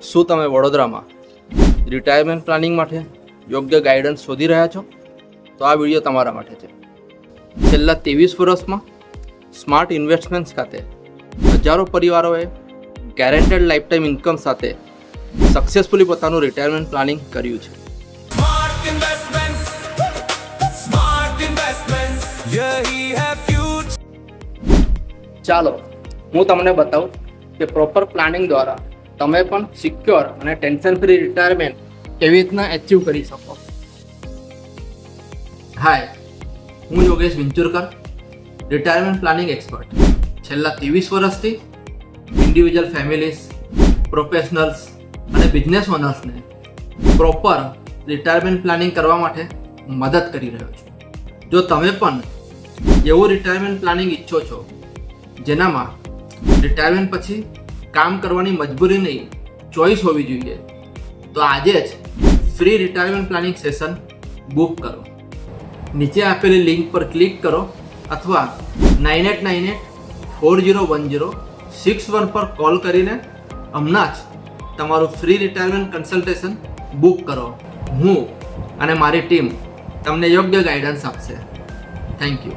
શું તમે વડોદરામાં રિટાયરમેન્ટ પ્લાનિંગ માટે યોગ્ય ગાઈડન્સ શોધી રહ્યા છો? તો આ વિડીયો તમારા માટે છે. છેલ્લા 23 વર્ષમાં સ્માર્ટ ઇન્વેસ્ટમેન્ટ્સ ખાતે હજારો પરિવારોએ ગેરંટેડ લાઈફટાઈમ ઇન્કમ સાથે સક્સેસફુલી પોતાનું રિટાયરમેન્ટ પ્લાનિંગ કર્યું છે. ચાલો હું તમને બતાવું કે પ્રોપર પ્લાનિંગ દ્વારા તમે પણ સિક્યોર અને ટેન્શન ફ્રી રિટાયરમેન્ટ કેવી રીતના એચીવ કરી શકો. હાય, હું યોગેશ વિંચુરકર, રિટાયરમેન્ટ પ્લાનિંગ એક્સપર્ટ. છેલ્લા 23 વર્ષથી ઇન્ડિવિજ્યુઅલ ફેમિલીઝ, પ્રોફેશનલ્સ અને બિઝનેસ ઓનર્સને પ્રોપર રિટાયરમેન્ટ પ્લાનિંગ કરવા માટે મદદ કરી રહ્યો છું. જો તમે પણ એવું રિટાયરમેન્ટ પ્લાનિંગ ઈચ્છો છો જેનામાં રિટાયરમેન્ટ પછી કામ કરવાની મજબૂરી નહીં, ચોઈસ હોવી જોઈએ, તો આજે જ free retirement planning session book કરો. નીચે આપેલી લિંક પર ક્લિક કરો અથવા 9898401061 પર કોલ કરીને હમણાં જ તમારું ફ્રી રિટાયરમેન્ટ કન્સલ્ટેશન બુક કરો. હું અને મારી ટીમ તમને યોગ્ય ગાઈડન્સ આપશે. Thank you.